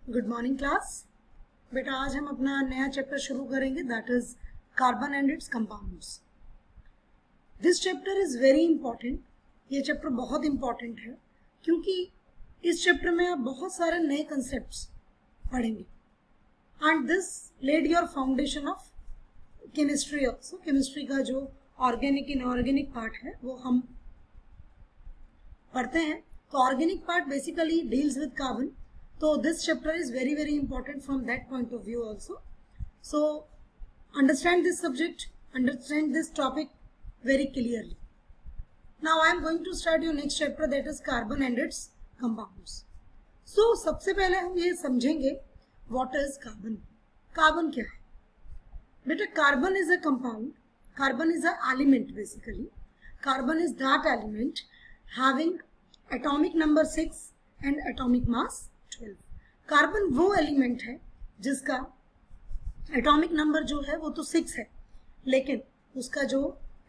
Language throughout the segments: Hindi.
Good morning class. बेटा आज हम अपना नया चैप्टर शुरू करेंगे, that is carbon and it's compounds. This chapter is very important. ये चैप्टर बहुत इंपॉर्टेंट है क्योंकि इस चैप्टर में आप बहुत सारे नए कंसेप्ट्स पढ़ेंगे and this led your foundation of chemistry also. Chemistry का जो ऑर्गेनिक इनऑर्गेनिक पार्ट है वो हम पढ़ते हैं। तो organic part basically deals with carbon, so this chapter is very important from that point of view also. So understand this subject, understand this topic very clearly. Now I am going to start your next chapter, that is carbon and its compounds. So सबसे पहले हम ये समझेंगे what is carbon. Carbon क्या है बेटा? Carbon is a compound, carbon is a element basically. Carbon is that element having atomic number 6 and atomic mass 12. Carbon वो एलिमेंट है जिसका एटॉमिक नंबर जो है वो तो 6 है, लेकिन उसका जो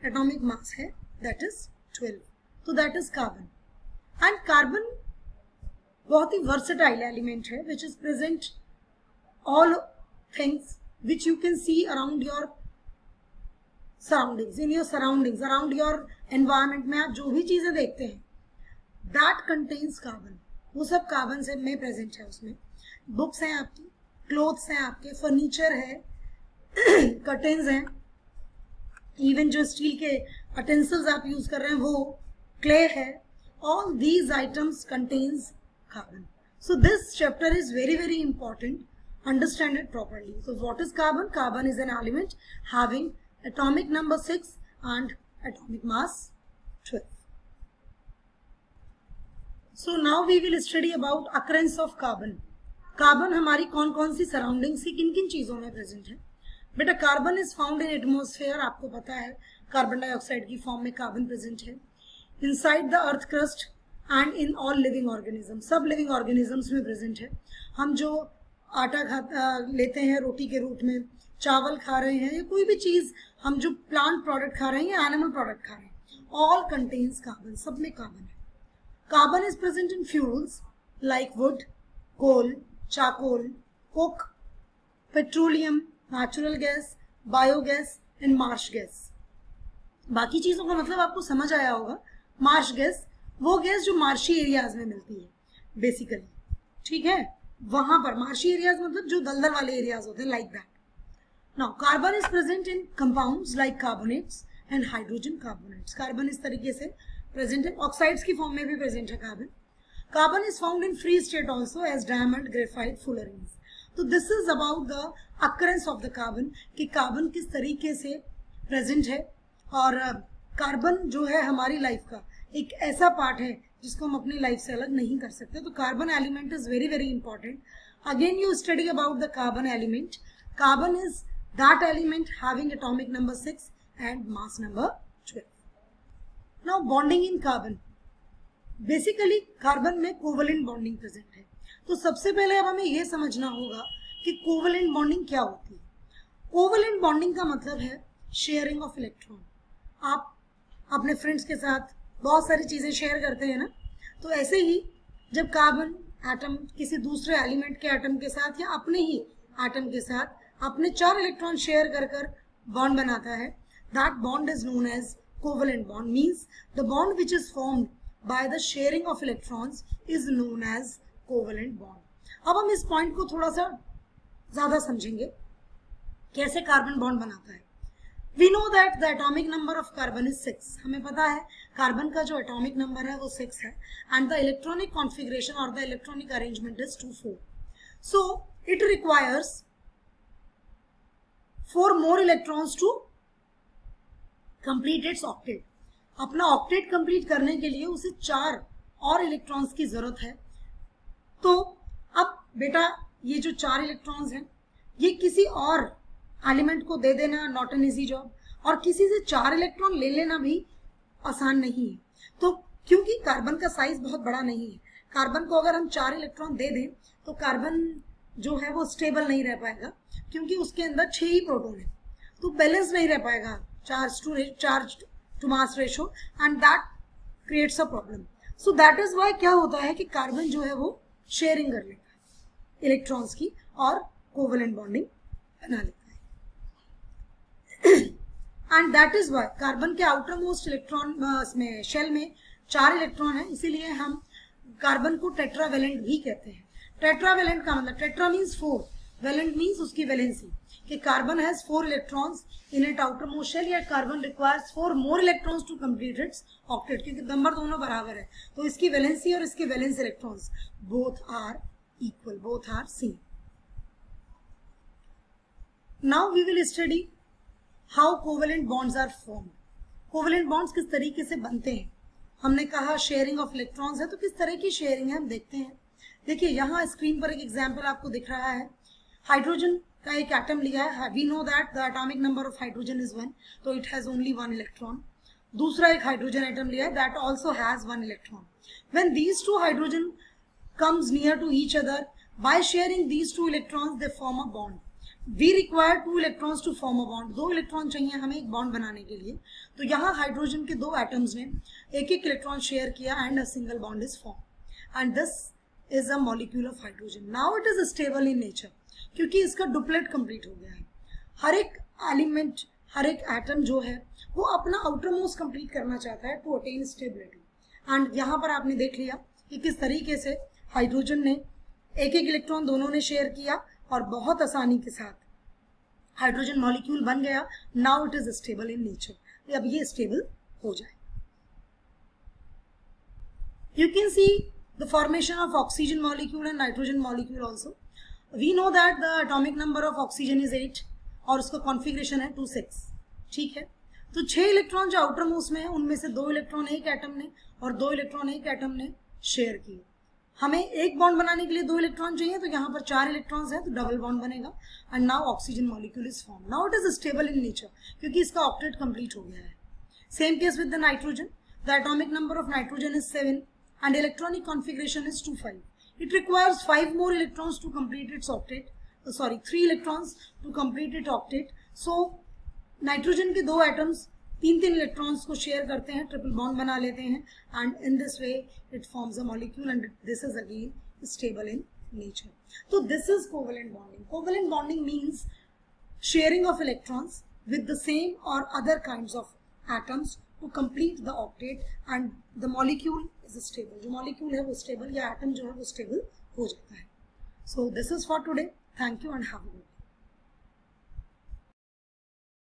एटॉमिक मास है दैट इज 12। तो that is carbon. And carbon बहुत ही वर्सेटाइल एलिमेंट है which is present all things which you can C around your surroundings, in your surroundings, around your environment में आप जो भी चीजें देखते हैं दैट कंटेन्स कार्बन, वो सब कार्बन से में प्रेजेंट है। उसमें बुक्स हैं आपकी, क्लोथ्स हैं आपके, फर्नीचर है, कर्टेन्स हैं, इवन जो स्टील के अटेंसिल्स आप यूज कर रहे हैं वो, क्ले है, all these items contains carbon. So this chapter is very important, understand it properly. So what is carbon? Carbon is an element having atomic number 6 and atomic mass 12. So now we will study about occurrence of carbon. Carbon हमारी कौन कौन सी सराउंडिंग्स की किन किन चीजों में प्रेजेंट है बेटा? Carbon is found in atmosphere, आपको पता है कार्बन डाइऑक्साइड की फॉर्म में कार्बन प्रेजेंट है। Inside the earth crust and in all living organism, सब लिविंग ऑर्गेनिजम्स में प्रेजेंट है। हम जो आटा लेते हैं रोटी के रूप में, चावल खा रहे हैं या कोई भी चीज, हम जो प्लांट प्रोडक्ट खा रहे हैं या एनिमल प्रोडक्ट खा रहे हैं, ऑल कंटेन्स कार्बन, सब में कार्बन है। Carbon is present in fuels like wood, coal, charcoal, coke, petroleum, natural gas, biogas and marsh gas. बाकी चीजों का मतलब आपको समझ आया होगा। मार्श गैस वो गैस जो मार्शी एरियाज में मिलती है बेसिकली, ठीक है? वहां पर मार्शी एरियाज मतलब जो दलदल वाले एरियाज होते हैं, like that. Now carbon is present in compounds like carbonates and hydrogen carbonates. Carbon इस तरीके से प्रेजेंट है, ऑक्साइड्स की फॉर्म में भी प्रेजेंट है carbon. Carbon is found in free state also as diamond, graphite, fullerenes. तो this is about the occurrence of the carbon, कि कार्बन किस तरीके से प्रेजेंट है। और कार्बन जो है हमारी लाइफ का एक ऐसा पार्ट है जिसको हम अपनी लाइफ से अलग नहीं कर सकते। तो carbon element is very important. Again you study about the carbon element. Carbon is that element having atomic number 6 and mass number 12. Now bonding in carbon, basically carbon में कोवलेंट बॉन्डिंग प्रेजेंट है। तो सबसे पहले अब हमें यह समझना होगा कि कोवलेंट बॉन्डिंग क्या होती है। कोवलेंट बॉन्डिंग का मतलब है शेयरिंग ऑफ इलेक्ट्रॉन। आप अपने फ्रेंड्स के साथ बहुत सारी चीजें शेयर करते हैं ना, तो ऐसे ही जब कार्बन एटम किसी दूसरे एलिमेंट के एटम के साथ या अपने ही एटम के साथ अपने 4 इलेक्ट्रॉन शेयर कर बॉन्ड बनाता है, that bond is known as covalent bond, means the bond which is formed by the sharing of electrons is known as covalent bond. अब हम इस पॉइंट को थोड़ा सा ज्यादा समझेंगे, कैसे कार्बन बॉन्ड बनाता है। We know that the atomic number of carbon is 6. हमें पता है कार्बन का जो एटॉमिक नंबर है वो 6 है, and the electronic configuration or the electronic arrangement is 2,4. So it requires 4 more electrons to complete its octet. अपना ऑक्टेट कंप्लीट करने के लिए उसे 4 और इलेक्ट्रॉन्स की जरूरत है। तो अब बेटा ये जो 4 इलेक्ट्रॉन्स हैं ये किसी और एलिमेंट को दे देना नॉट एन इजी जॉब, और किसी से 4 इलेक्ट्रॉन ले लेना भी आसान नहीं है। तो क्योंकि कार्बन का साइज बहुत बड़ा नहीं है, कार्बन को अगर हम 4 इलेक्ट्रॉन दे दें तो कार्बन जो है वो स्टेबल नहीं रह पाएगा, क्योंकि उसके अंदर 6 ही प्रोटॉन है, तो बैलेंस नहीं रह पाएगा charge to mass ratio, and that creates a problem. So that is why क्या होता है कि कार्बन जो है वो शेयरिंग कर लेता है। इलेक्ट्रॉन्स की और कोवेलेंट बॉन्डिंग बना लेता है। And that is why carbon के आउटर मोस्ट इलेक्ट्रॉन में शेल में 4 इलेक्ट्रॉन है, इसीलिए हम कार्बन को टेट्रावेलेंट भी कहते हैं। टेट्रावेलेंट का मतलब टेट्रा मीन्स 4, वेलेंट मीन्स उसकी वैलेंसी, कि carbon has 4 electrons in it outermost shell, या carbon requires 4 more electrons to complete its octet, क्योंकि नंबर दोनों बराबर है, तो इसकी वैलेंसी और इसके valence electrons both are equal, both are same. Now we will study how covalent bonds are formed. Covalent bonds किस तरीके से बनते हैं। हमने कहा शेयरिंग ऑफ इलेक्ट्रॉन्स है, तो किस तरह की शेयरिंग है हम देखते हैं। देखिए यहाँ स्क्रीन पर एक एग्जांपल आपको दिख रहा है, हाइड्रोजन का एक एटम लिया है। We know that the atomic number of hydrogen is 1, तो इट हैज ओनली 1 इलेक्ट्रॉन। दूसरा एक हाइड्रोजन एटम लिया है, that also has 1 electron. When these two hydrogen comes near to each other, by sharing these 2 electrons they form a bond. We require 2 electrons to form a bond. 2 electron चाहिए हमें एक बॉन्ड बनाने के लिए, तो यहाँ हाइड्रोजन के 2 एटम्स ने एक इलेक्ट्रॉन शेयर किया and a single bond is form and this is a molecule of hydrogen. Now it is stable in nature, क्योंकि इसका डुप्लेट कंप्लीट हो गया है। हर एक एलिमेंट, हर एक एटम जो है वो अपना आउटर मोस्ट कंप्लीट करना चाहता है टू अटेन स्टेबिलिटी। एंड यहाँ पर आपने देख लिया कि किस तरीके से हाइड्रोजन ने एक इलेक्ट्रॉन दोनों ने शेयर किया और बहुत आसानी के साथ हाइड्रोजन मॉलिक्यूल बन गया। Now it is stable in nature, अब ये स्टेबल हो जाए। You can see the formation of oxygen molecule and nitrogen molecule also. We know that the atomic number of oxygen is 8 और उसका कॉन्फ़िगरेशन है 2,6, ठीक है। तो 6 इलेक्ट्रॉन जो आउटर मोस्ट में है उनमें से 2 इलेक्ट्रॉन एक एटम ने और 2 इलेक्ट्रॉन एक एटम ने शेयर किए। हमें एक बॉन्ड बनाने के लिए 2 इलेक्ट्रॉन चाहिए, तो यहाँ पर 4 इलेक्ट्रॉन्स हैं, तो डबल बॉन्ड बनेगा and now oxygen molecule is form. Now it is stable in nature, क्योंकि इसका ऑक्टेट कंप्लीट हो गया है। Same case with the nitrogen, the atomic number of nitrogen is 7 and electronic configuration is 2,5। It requires 5 more electrons to complete its octet, 3 electrons to complete its octet। so nitrogen के 2 एटम्स 3 इलेक्ट्रॉन्स को शेयर करते हैं, ट्रिपल बॉन्ड बना लेते हैं and in this way it forms a molecule and this is again stable in nature. तो this is covalent bonding. Covalent bonding means sharing of electrons with the same और other kinds of atoms to complete the octet and the molecule is stable. जो मॉलिक्यूल है वो स्टेबल, या एटम जो है वो स्टेबल हो जाता है। So this is for today. Thank you and have a good day.